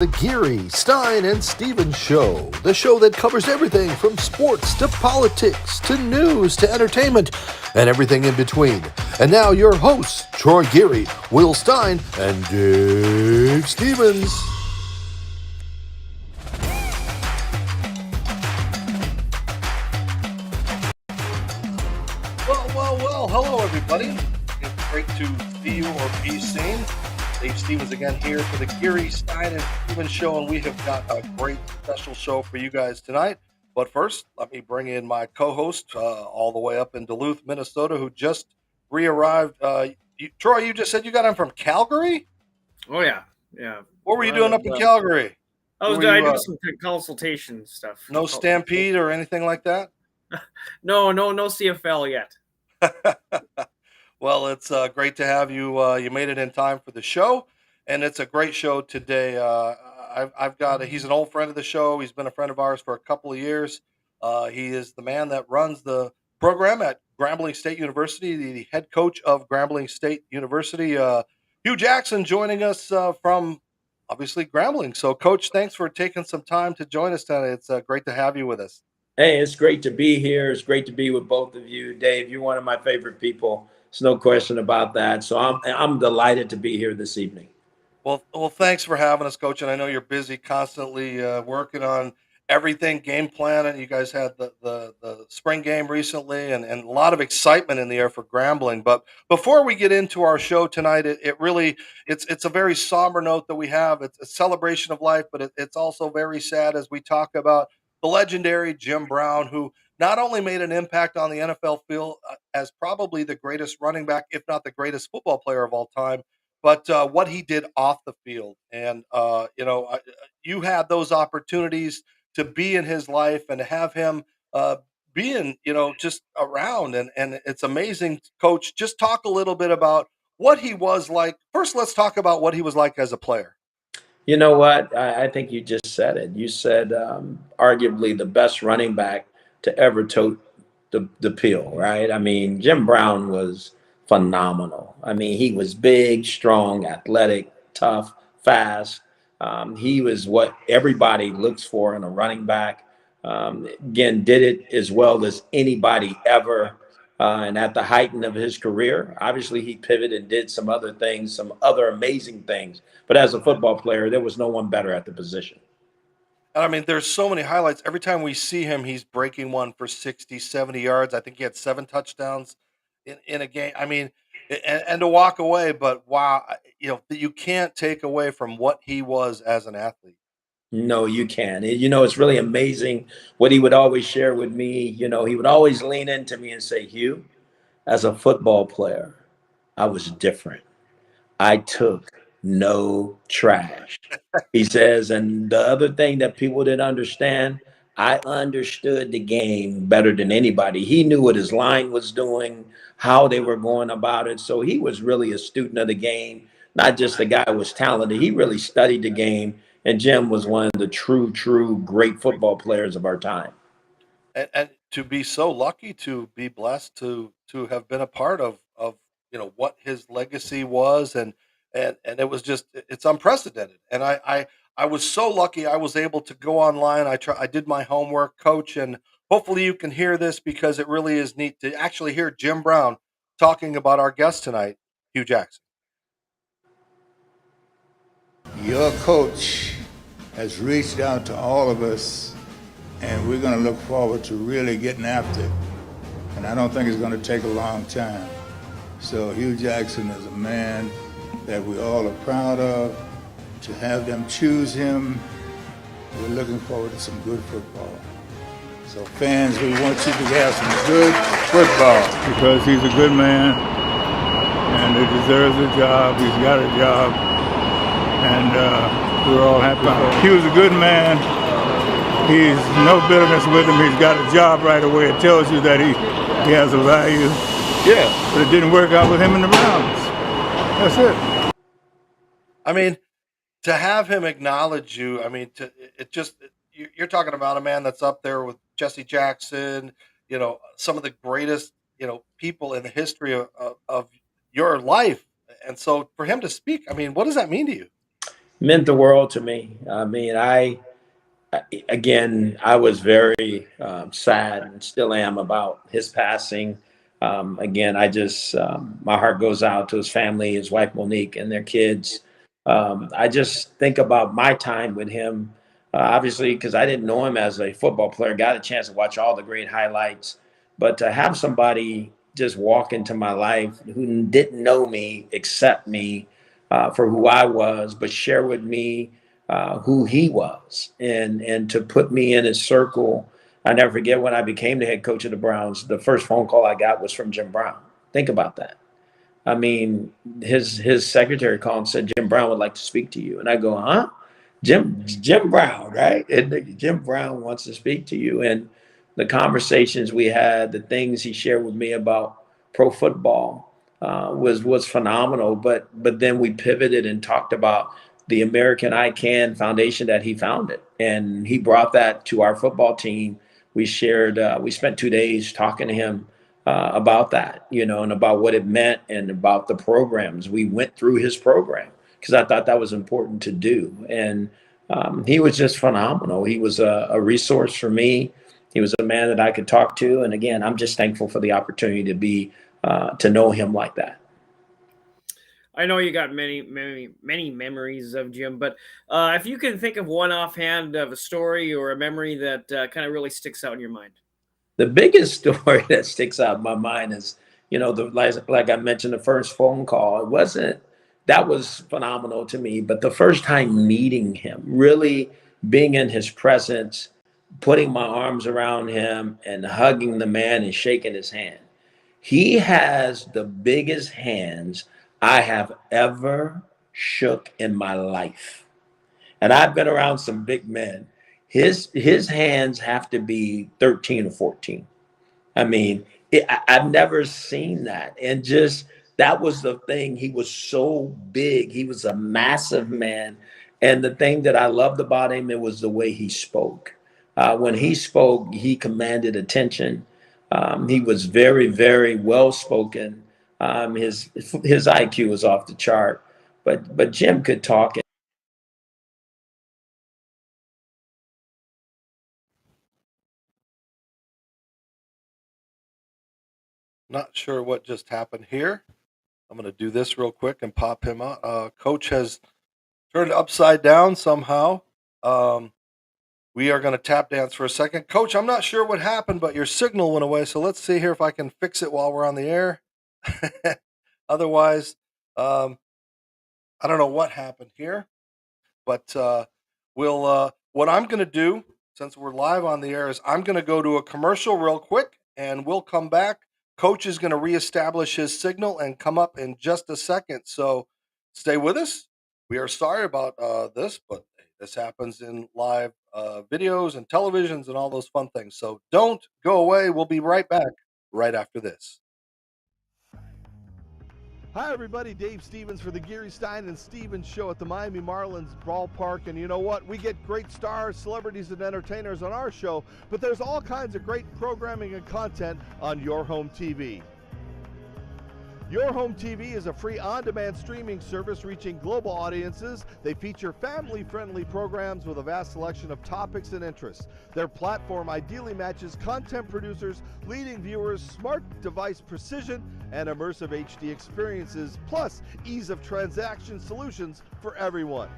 The Geary, Stein and Stevens Show, the show that covers everything from sports to politics to news to entertainment and everything in between. And now your hosts, Troy Geary, Will Stein, and Dave Stevens. Well, hello everybody. It's great to see you or be seen. Dave Stevens again here for the Geary, Stein and Stevens Show, and we have got a great special show for you guys tonight. But first, let me bring in my co-host all the way up in Duluth, Minnesota, who just re-arrived. Troy, you just said you got him from Calgary? Oh, yeah. What were you doing up in Calgary? I do some consultation stuff. No Stampede or anything like that? No CFL yet. Well, it's great to have you. You made it in time for the show, and it's a great show today. I've got he's an old friend of the show. He's been a friend of ours for a couple of years. He is the man that runs the program at Grambling State University, the head coach of Grambling State University. Hugh Jackson joining us from obviously Grambling. So, Coach, thanks for taking some time to join us tonight. It's great to have you with us. Hey, it's great to be here. It's great to be with both of you. Dave, you're one of my favorite people. There's no question about that. So I'm delighted to be here this evening. Well, thanks for having us, Coach. And I know you're busy, constantly working on everything, game planning. You guys had the spring game recently, and a lot of excitement in the air for Grambling. But before we get into our show tonight, it's a very somber note that we have. It's a celebration of life, but it's also very sad as we talk about the legendary Jim Brown, who not only made an impact on the NFL field as probably the greatest running back, if not the greatest football player of all time, but what he did off the field. And, you had those opportunities to be in his life and to have him being, just around. And it's amazing, Coach. Just talk a little bit about what he was like. First, let's talk about what he was like as a player. You know what? I think you just said it. You said arguably the best running back to ever tote the pill, right? I mean, Jim Brown was phenomenal. I mean, he was big, strong, athletic, tough, fast. He was what everybody looks for in a running back. Again, did it as well as anybody ever. And at the height of his career, obviously he pivoted and did some other things, some other amazing things. But as a football player, there was no one better at the position. And I mean, there's so many highlights. Every time we see him, he's breaking one for 60, 70 yards. I think he had 7 touchdowns in a game. I mean, and to walk away, but wow, you can't take away from what he was as an athlete. No, you can. It's really amazing what he would always share with me. He would always lean into me and say, Hugh, as a football player, I was different. I took no trash. He says, and the other thing that people didn't understand, I understood the game better than anybody. He knew what his line was doing, how they were going about it. So he was really a student of the game, not just a guy who was talented. He really studied the game. And Jim was one of the true great football players of our time. And to be so lucky to be blessed to have been a part of what his legacy was, and it was it's unprecedented. And I was so lucky I was able to go online. I did my homework, Coach, and hopefully you can hear this because it really is neat to actually hear Jim Brown talking about our guest tonight, Hugh Jackson. Your coach has reached out to all of us, and we're going to look forward to really getting after it. And I don't think it's going to take a long time. So Hugh Jackson is a man that we all are proud of. To have them choose him, we're looking forward to some good football. So fans, we want you to have some good football. Because he's a good man, and he deserves a job. He's got a job, and we're all happy. He was a good man. He's no bitterness with him. He's got a job right away. It tells you that he has a value. Yeah. But it didn't work out with him in the Browns. That's it. I mean, to have him acknowledge you, I mean, you're talking about a man that's up there with Jesse Jackson, some of the greatest, people in the history of your life. And so for him to speak, I mean, what does that mean to you? Meant the world to me. I mean, again, I was very sad and still am about his passing. Again, my heart goes out to his family, his wife Monique, and their kids. I just think about my time with him, obviously, because I didn't know him as a football player, got a chance to watch all the great highlights. But to have somebody just walk into my life who didn't know me, accept me for who I was, but share with me who he was, and to put me in his circle. I never forget when I became the head coach of the Browns. The first phone call I got was from Jim Brown. Think about that. I mean, his secretary called and said Jim Brown would like to speak to you, and I go, huh? Jim Brown, right? And Jim Brown wants to speak to you, and the conversations we had, the things he shared with me about pro football was phenomenal. But then we pivoted and talked about the American I Can Foundation that he founded, and he brought that to our football team. We shared. We spent 2 days talking to him about that, and about what it meant and about the programs. We went through his program because I thought that was important to do. And he was just phenomenal. He was a resource for me. He was a man that I could talk to. And again, I'm just thankful for the opportunity to know him like that. I know you got many memories of Jim, but if you can think of one offhand of a story or a memory that kind of really sticks out in your mind. The biggest story that sticks out in my mind is, like I mentioned, the first phone call. That was phenomenal to me, but the first time meeting him, really being in his presence, putting my arms around him and hugging the man and shaking his hand. He has the biggest hands I have ever shook in my life. And I've been around some big men. His hands have to be 13 or 14. I mean, I've never seen that. And just that was the thing. He was so big. He was a massive man. And the thing that I loved about him, it was the way he spoke. When he spoke, he commanded attention. He was very, very well spoken. His IQ was off the chart. But Jim could talk. Not sure what just happened here. I'm going to do this real quick and pop him out. Coach has turned upside down somehow. We are going to tap dance for a second. Coach, I'm not sure what happened, but your signal went away. So let's see here if I can fix it while we're on the air. Otherwise, I don't know what happened here. But what I'm going to do, since we're live on the air, is I'm going to go to a commercial real quick, and we'll come back. Coach is going to reestablish his signal and come up in just a second. So stay with us. We are sorry about this, but this happens in live videos and televisions and all those fun things. So don't go away. We'll be right back right after this. Hi, everybody. Dave Stevens for the Geary, Stein and Stevens Show at the Miami Marlins ballpark. And you know what? We get great stars, celebrities, and entertainers on our show, but there's all kinds of great programming and content on Your Home TV. Your Home TV is a free on-demand streaming service reaching global audiences. They feature family-friendly programs with a vast selection of topics and interests. Their platform ideally matches content producers, leading viewers, smart device precision, and immersive HD experiences, plus ease of transaction solutions for everyone.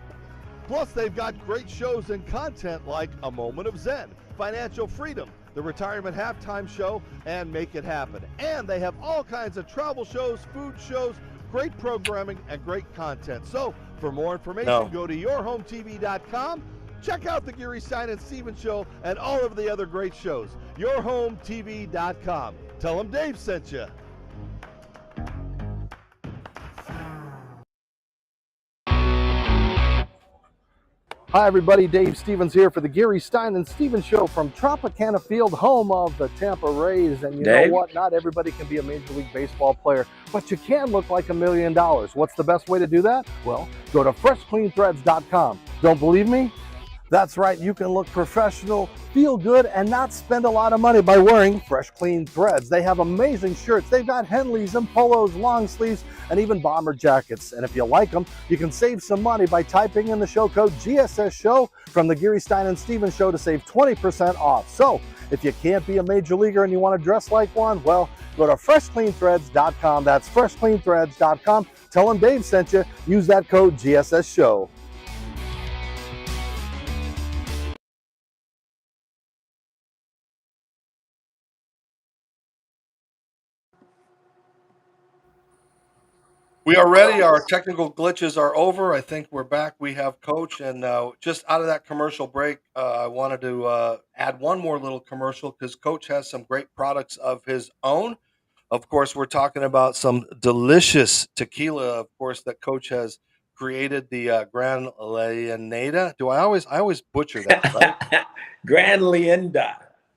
Plus, they've got great shows and content like A Moment of Zen, Financial Freedom, the Retirement Halftime Show, and Make It Happen. And they have all kinds of travel shows, food shows, great programming, and great content. So, for more information, go to yourhometv.com. Check out the Geary, Stein and Stevens Show and all of the other great shows. Yourhometv.com. Tell them Dave sent you. Hi, everybody. Dave Stevens here for the Geary, Stein and Stevens Show from Tropicana Field, home of the Tampa Rays. And you know what? Not everybody can be a Major League Baseball player, but you can look like $1 million. What's the best way to do that? Well, go to freshcleanthreads.com. Don't believe me? That's right, you can look professional, feel good, and not spend a lot of money by wearing Fresh Clean Threads. They have amazing shirts. They've got Henleys and polos, long sleeves, and even bomber jackets. And if you like them, you can save some money by typing in the show code GSSSHOW from the Geary, Stein and Stevens show to save 20% off. So if you can't be a major leaguer and you want to dress like one, well, go to freshcleanthreads.com. That's freshcleanthreads.com. Tell them Dave sent you. Use that code GSSSHOW. We are ready. Our technical glitches are over. I think we're back. We have Coach. And just out of that commercial break, I wanted to add one more little commercial because Coach has some great products of his own. Of course, we're talking about some delicious tequila, of course, that Coach has created, the Gran Leonada. I always butcher that, right? Grand Leenda.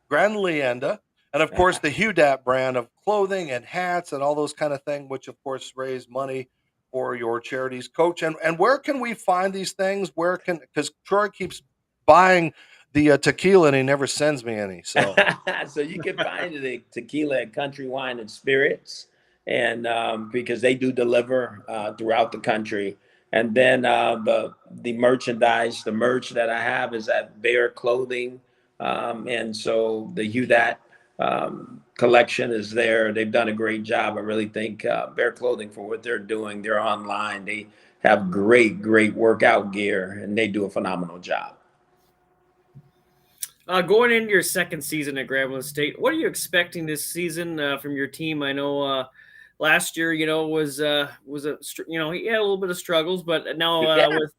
Gran Leanda, and of course the Hudat brand of clothing and hats and all those kind of things, which of course raise money for your charities, Coach. And where can we find these things? Where can, because Troy keeps buying the tequila and he never sends me any. So So you can find the tequila at Country Wine and Spirits, and because they do deliver throughout the country. And then the merchandise, the merch that I have is at Bear Clothing, and so the Hugh That collection is there. They've done a great job. I really think Bear Clothing, for what they're doing, they're online. They have great workout gear, and they do a phenomenal job. Going into your second season at Grambling State, what are you expecting this season from your team? I know last year, was a he had a little bit of struggles, but now with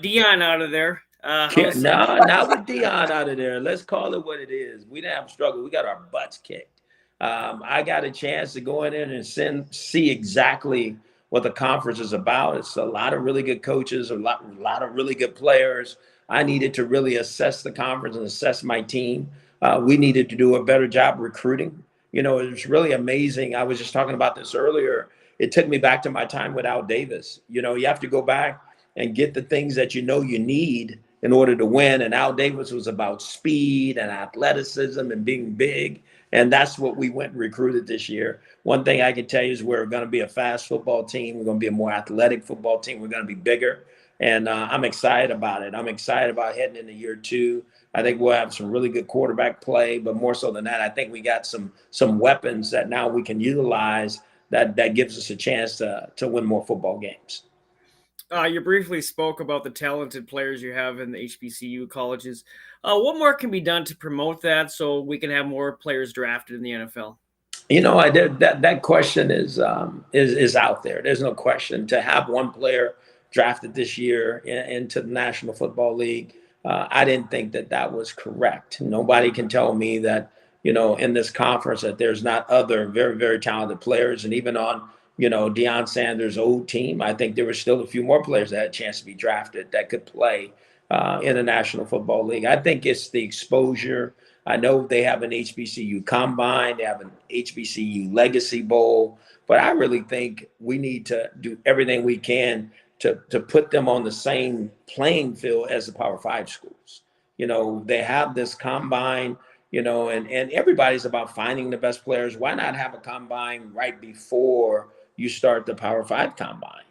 Deion out of there, No, not with Deion out of there. Let's call it what it is. We didn't have struggle. We got our butts kicked. I got a chance to go in there and see exactly what the conference is about. It's a lot of really good coaches, a lot of really good players. I needed to really assess the conference and assess my team. We needed to do a better job recruiting. It was really amazing. I was just talking about this earlier. It took me back to my time with Al Davis. You have to go back and get the things that you need in order to win. And Al Davis was about speed and athleticism and being big. And that's what we went and recruited this year. One thing I can tell you is we're going to be a fast football team. We're going to be a more athletic football team. We're going to be bigger. And I'm excited about it. I'm excited about heading into year 2. I think we'll have some really good quarterback play, but more so than that, I think we got some weapons that now we can utilize that gives us a chance to win more football games. You briefly spoke about the talented players you have in the HBCU colleges. What more can be done to promote that so we can have more players drafted in the NFL? That question is out there. There's no question. To have one player drafted this year into the National Football League, I didn't think that was correct. Nobody can tell me that, in this conference that there's not other very, very talented players. And even on, Deion Sanders' old team, I think there were still a few more players that had a chance to be drafted that could play in the National Football League. I think it's the exposure. I know they have an HBCU combine, they have an HBCU Legacy Bowl, but I really think we need to do everything we can to put them on the same playing field as the Power 5 schools. They have this combine, and everybody's about finding the best players. Why not have a combine right before you start the Power 5 combine,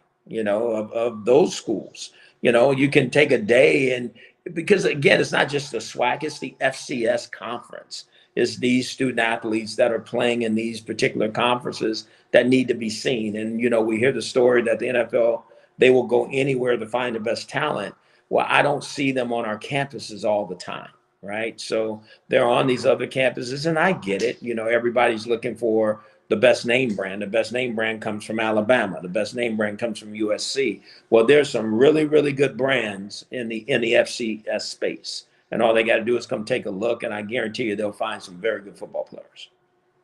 of those schools? You can take a day, and because again, it's not just the SWAC, it's the FCS conference. It's these student athletes that are playing in these particular conferences that need to be seen. And, we hear the story that the NFL, they will go anywhere to find the best talent. Well, I don't see them on our campuses all the time, right? So they're on these other campuses, and I get it. Everybody's looking for the best name brand. The best name brand comes from Alabama. The best name brand comes from USC. Well, there's some really, really good brands in the FCS space. And all they got to do is come take a look, and I guarantee you they'll find some very good football players.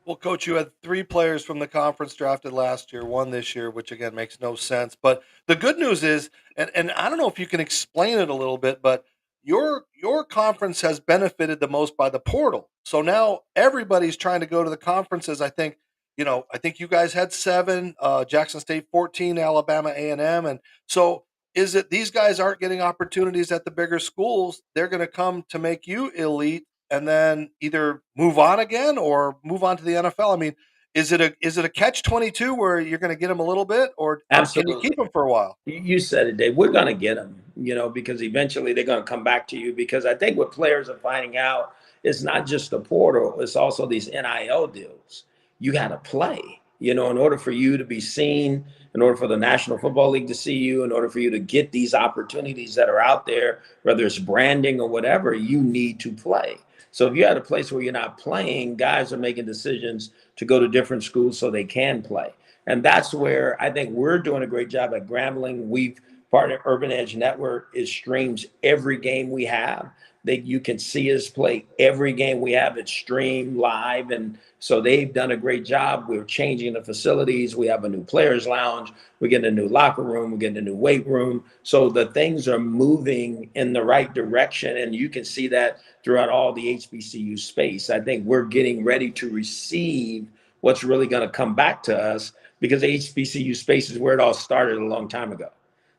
Well, Coach, you had 3 players from the conference drafted last year, 1 this year, which again makes no sense. But the good news is, and I don't know if you can explain it a little bit, but your conference has benefited the most by the portal. So now everybody's trying to go to the conferences. I think you guys had 7, Jackson State 14, Alabama A&M, and so is it these guys aren't getting opportunities at the bigger schools? They're going to come to make you elite, and then either move on again or move on to the NFL. I mean, is it a catch 22 where you're going to get them a little bit, or can you Absolutely. keep them for a while? You said it, Dave. We're going to get them, because eventually they're going to come back to you. Because I think what players are finding out is not just the portal, it's also these NIL deals. You got to play, in order for you to be seen, in order for the National Football League to see you, in order for you to get these opportunities that are out there, whether it's branding or whatever, you need to play. So if you're at a place where you're not playing, guys are making decisions to go to different schools so they can play. And that's where I think we're doing a great job at Grambling. We've partnered Urban Edge Network. It streams every game we have. You can see us play every game we have. It's streamed live. And so they've done a great job. We're changing the facilities. We have a new players lounge. We're getting a new locker room. We're getting a new weight room. So the things are moving in the right direction. And you can see that throughout all the HBCU space. I think we're getting ready to receive what's really going to come back to us, because the HBCU space is where it all started a long time ago.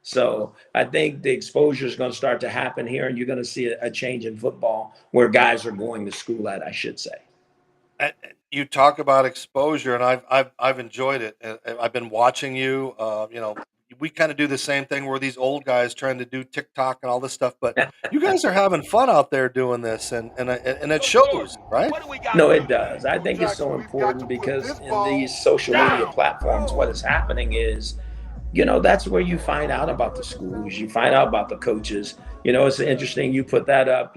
So I think the exposure is going to start to happen here, and you're going to see a change in football where guys are going to school at, I should say. And you talk about exposure, and I've enjoyed it. And I've been watching you. We kind of do the same thing. We're these old guys trying to do TikTok and all this stuff, but you guys are having fun out there doing this, and it shows, right? No, it does. I think it's so important because in these social media platforms, what is happening is, that's where you find out about the schools, you find out about the coaches. It's interesting you put that up.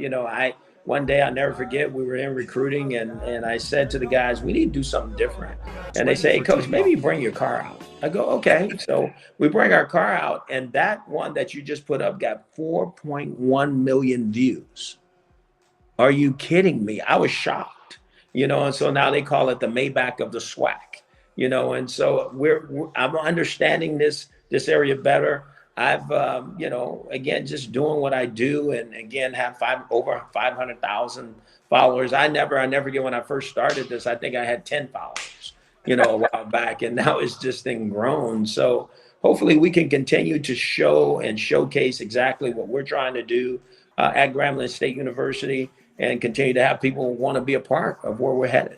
One day I'll never forget, we were in recruiting, and I said to the guys, we need to do something different. And they say, hey, coach, maybe you bring your car out. I go, okay. So we bring our car out, and that one that you just put up got 4.1 million views. Are you kidding me? I was shocked, and so now they call it the Maybach of the SWAC, and so I'm understanding this area better. I've, again, just doing what I do, and again, have over 500,000 followers. I never get, when I first started this, I think I had 10 followers, a while back, and now it's just grown. So hopefully we can continue to show and showcase exactly what we're trying to do at Grambling State University, and continue to have people want to be a part of where we're headed.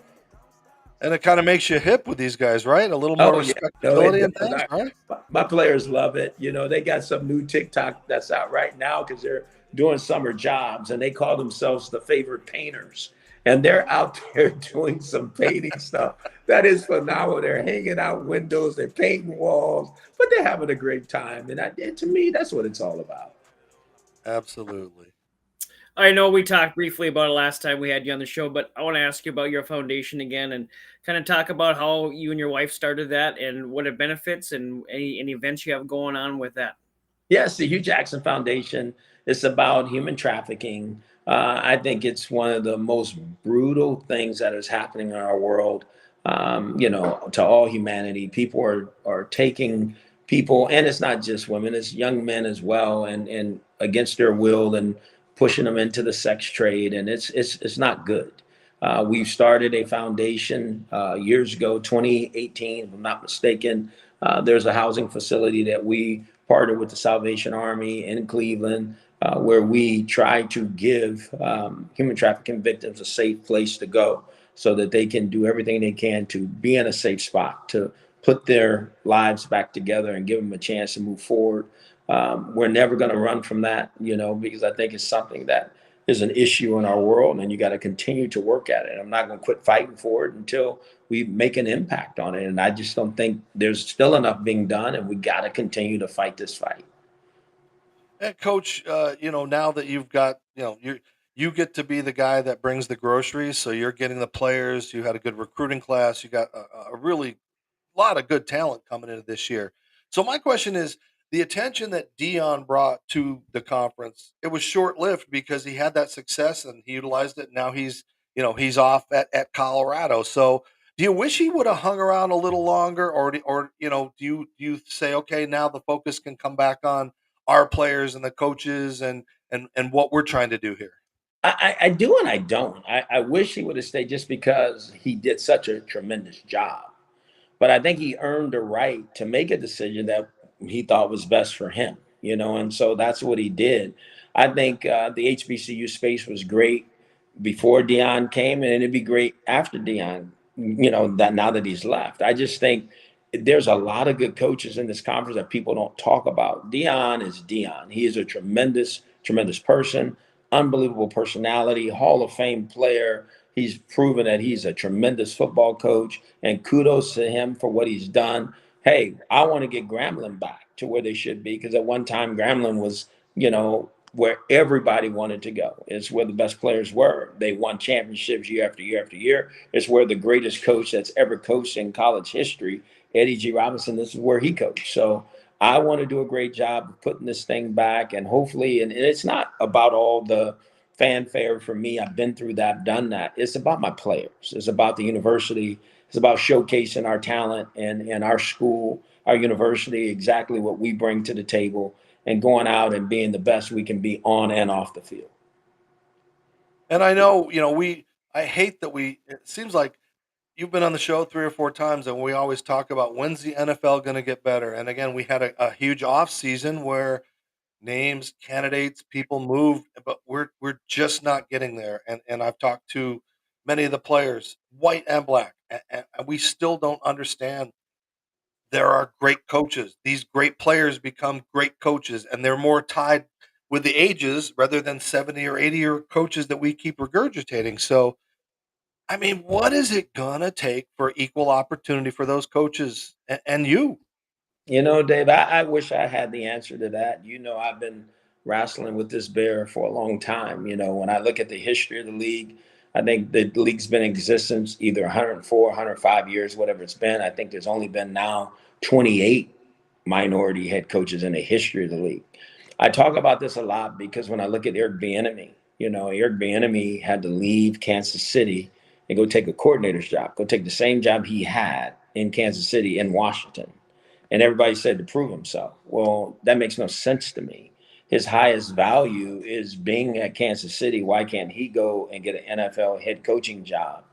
And it kind of makes you hip with these guys, right? A little more respectability and things, right? My players love it. They got some new TikTok that's out right now because they're doing summer jobs, and they call themselves the favorite painters. And they're out there doing some painting stuff. That is phenomenal. They're hanging out windows, they're painting walls, but they're having a great time. And to me, that's what it's all about. Absolutely. I know we talked briefly about it last time we had you on the show, but I want to ask you about your foundation again, and kind of talk about how you and your wife started that and what it benefits, and any events you have going on with that. Yes, the Hugh Jackson Foundation is about human trafficking. I think it's one of the most brutal things that is happening in our world, to all humanity. People are taking people, and it's not just women, it's young men as well, and against their will, and pushing them into the sex trade, and it's not good. We've started a foundation years ago, 2018, if I'm not mistaken. There's a housing facility that we partnered with the Salvation Army in Cleveland, where we try to give human trafficking victims a safe place to go, so that they can do everything they can to be in a safe spot, to put their lives back together and give them a chance to move forward. We're never going to run from that, because I think it's something that is an issue in our world, and you got to continue to work at it. I'm not going to quit fighting for it until we make an impact on it. And I just don't think there's still enough being done, and we got to continue to fight this fight. And Coach, now that you've got, you get to be the guy that brings the groceries. So you're getting the players. You had a good recruiting class. You got a really lot of good talent coming into this year. So my question is, the attention that Deion brought to the conference, it was short-lived because he had that success and he utilized it. Now he's off at Colorado. So do you wish he would have hung around a little longer, or do you say, okay, now the focus can come back on our players and the coaches and what we're trying to do here? I do and I don't. I wish he would have stayed, just because he did such a tremendous job. But I think he earned the right to make a decision that he thought was best for him. and so that's what he did. I think the HBCU space was great before Deion came, and it'd be great after Deion, that now that he's left. I just think there's a lot of good coaches in this conference that people don't talk about. Deion is Deion. He is a tremendous, tremendous person, unbelievable personality, Hall of Fame player. He's proven that he's a tremendous football coach, and kudos to him for what he's done. Hey, I want to get Grambling back to where they should be, because at one time Grambling was, where everybody wanted to go. It's where the best players were. They won championships year after year after year. It's where the greatest coach that's ever coached in college history, Eddie G. Robinson, this is where he coached. So I want to do a great job of putting this thing back, and hopefully, and it's not about all the fanfare for me. I've been through that, done that. It's about my players. It's about the university. It's about showcasing our talent and our school, our university, exactly what we bring to the table, and going out and being the best we can be on and off the field. And I know, I hate that it seems like you've been on the show 3 or 4 times, and we always talk about when's the NFL going to get better. And again, we had a huge off season where names, candidates, people move, but we're just not getting there. And I've talked to many of the players, white and black, and we still don't understand. There are great coaches. These great players become great coaches, and they're more tied with the ages rather than 70 or 80-year coaches that we keep regurgitating. So, I mean, what is it gonna take for equal opportunity for those coaches and you? Dave, I wish I had the answer to that. I've been wrestling with this bear for a long time. When I look at the history of the league, I think the league's been in existence either 104, 105 years, whatever it's been. I think there's only been now 28 minority head coaches in the history of the league. I talk about this a lot because when I look at Eric Bieniemy, Eric Bieniemy had to leave Kansas City and go take a coordinator's job, go take the same job he had in Kansas City in Washington. And everybody said to prove himself. Well, that makes no sense to me. His highest value is being at Kansas City. Why can't he go and get an NFL head coaching job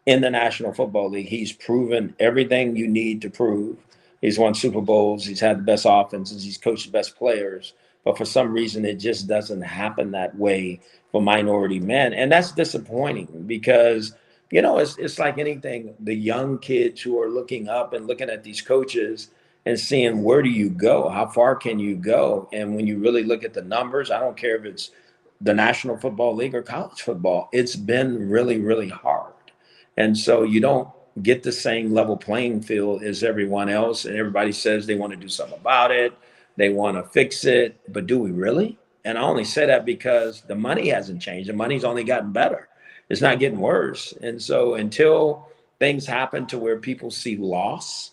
in the National Football League? He's proven everything you need to prove. He's won Super Bowls. He's had the best offenses. He's coached the best players. But for some reason, it just doesn't happen that way for minority men. And that's disappointing because, it's like anything. The young kids who are looking up and looking at these coaches and seeing where do you go? How far can you go? And when you really look at the numbers, I don't care if it's the National Football League or college football, it's been really, really hard. And so you don't get the same level playing field as everyone else. And everybody says they want to do something about it. They want to fix it. But do we really? And I only say that because the money hasn't changed. The money's only gotten better. It's not getting worse. And so until things happen to where people see loss,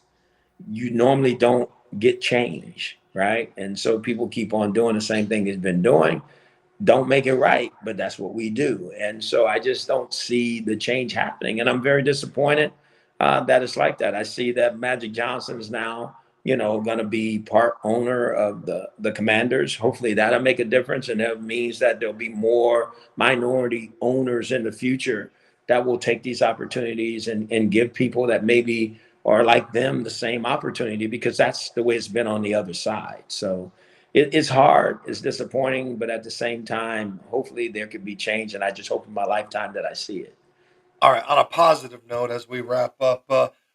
you normally don't get change, right? And so people keep on doing the same thing they've been doing. Don't make it right, but that's what we do. And so I just don't see the change happening. And I'm very disappointed that it's like that. I see that Magic Johnson is now, going to be part owner of the Commanders. Hopefully that'll make a difference. And that means that there'll be more minority owners in the future that will take these opportunities and give people that maybe are like them the same opportunity, because that's the way it's been on the other side. So it's hard, it's disappointing, but at the same time, hopefully there could be change. And I just hope in my lifetime that I see it. All right, on a positive note, as we wrap up,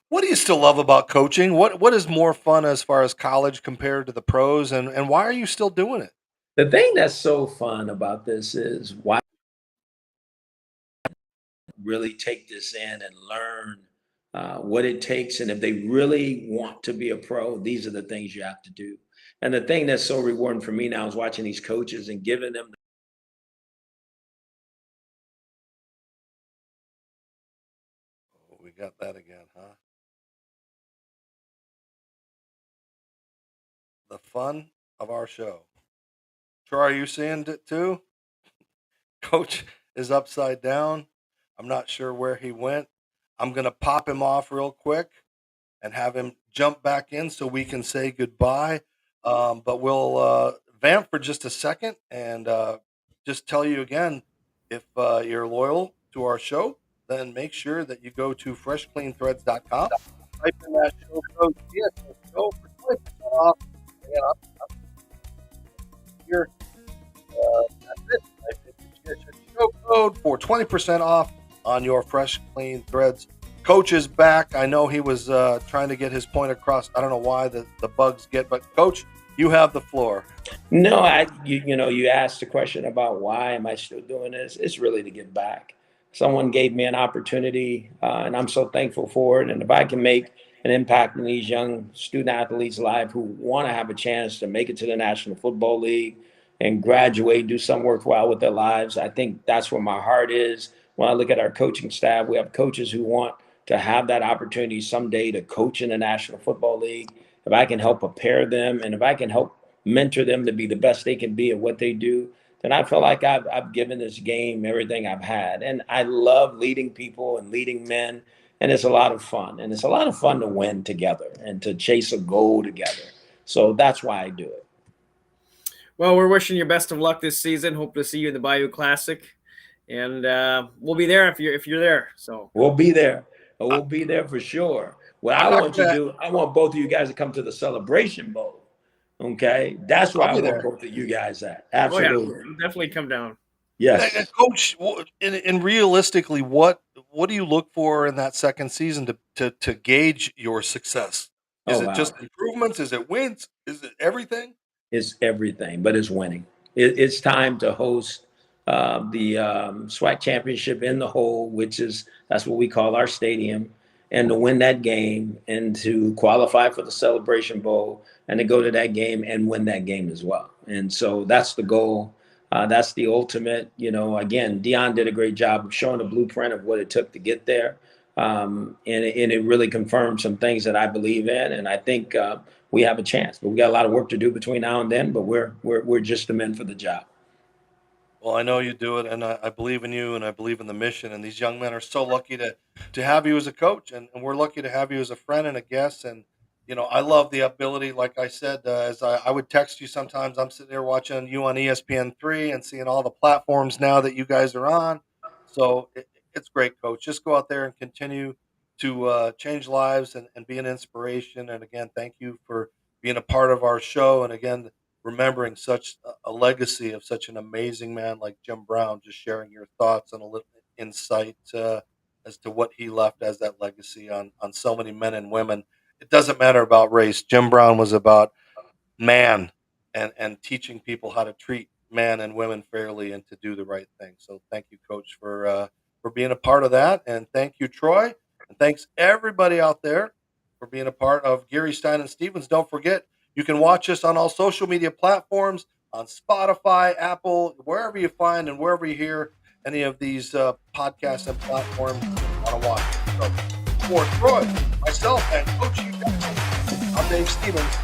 what do you still love about coaching? What is more fun as far as college compared to the pros, and why are you still doing it? The thing that's so fun about this is why really take this in and learn what it takes. And if they really want to be a pro, these are the things you have to do. And the thing that's so rewarding for me now is watching these coaches and giving them. Oh, we got that again, huh? The fun of our show. Troy, are you seeing it too? Coach is upside down. I'm not sure where he went. I'm going to pop him off real quick and have him jump back in so we can say goodbye. But we'll vamp for just a second and just tell you again, if you're loyal to our show, then make sure that you go to freshcleanthreads.com. Type in that show code GSSSHOW for 20% off. And here. That's it. I think the GSSSHOW code for 20% off on your fresh, clean threads. Coach is back. I know he was trying to get his point across. I don't know why the bugs get, but Coach, you have the floor. No, you asked the question about why am I still doing this? It's really to give back. Someone gave me an opportunity, and I'm so thankful for it. And if I can make an impact in these young student athletes' life who want to have a chance to make it to the National Football League and graduate, do some worthwhile with their lives, I think that's where my heart is. When I look at our coaching staff, we have coaches who want to have that opportunity someday to coach in the National Football League. If I can help prepare them and if I can help mentor them to be the best they can be at what they do, then I feel like I've given this game everything I've had. And I love leading people and leading men. And it's a lot of fun. And it's a lot of fun to win together and to chase a goal together. So that's why I do it. Well, we're wishing you best of luck this season. Hope to see you in the Bayou Classic. And we'll be there if you're there. So we'll be there. We'll be there for sure. What I want to do, I want both of you guys to come to the Celebration Bowl. Okay, that's where I want both of you guys at. Absolutely, definitely come down. Yes, Coach. And realistically, what do you look for in that second season to gauge your success? Is it just improvements? Is it wins? Is it everything? It's everything, but it's winning. It's time to host the SWAC championship in the hole, that's what we call our stadium, and to win that game and to qualify for the Celebration Bowl and to go to that game and win that game as well. And so that's the goal. That's the ultimate. Again, Deion did a great job of showing the blueprint of what it took to get there. And it really confirmed some things that I believe in. And I think we have a chance, but we got a lot of work to do between now and then, but we're just the men for the job. Well, I know you do it, and I believe in you, and I believe in the mission. And these young men are so lucky to have you as a coach, and we're lucky to have you as a friend and a guest. And I love the ability, like I said, as I would text you sometimes. I'm sitting there watching you on ESPN3 and seeing all the platforms now that you guys are on. So it's great, Coach. Just go out there and continue to change lives and be an inspiration. And again, thank you for being a part of our show. And again, remembering such a legacy of such an amazing man like Jim Brown, just sharing your thoughts and a little insight as to what he left as that legacy on so many men and women. It doesn't matter about race. Jim Brown was about man and teaching people how to treat men and women fairly and to do the right thing. So thank you, Coach, for being a part of that. And thank you, Troy. And thanks everybody out there for being a part of Geary, Stein and Stevens. Don't forget, you can watch us on all social media platforms, on Spotify, Apple, wherever you find and wherever you hear any of these podcasts and platforms you want to watch. So, for Troy, myself, and Coach, you guys, I'm Dave Stevens.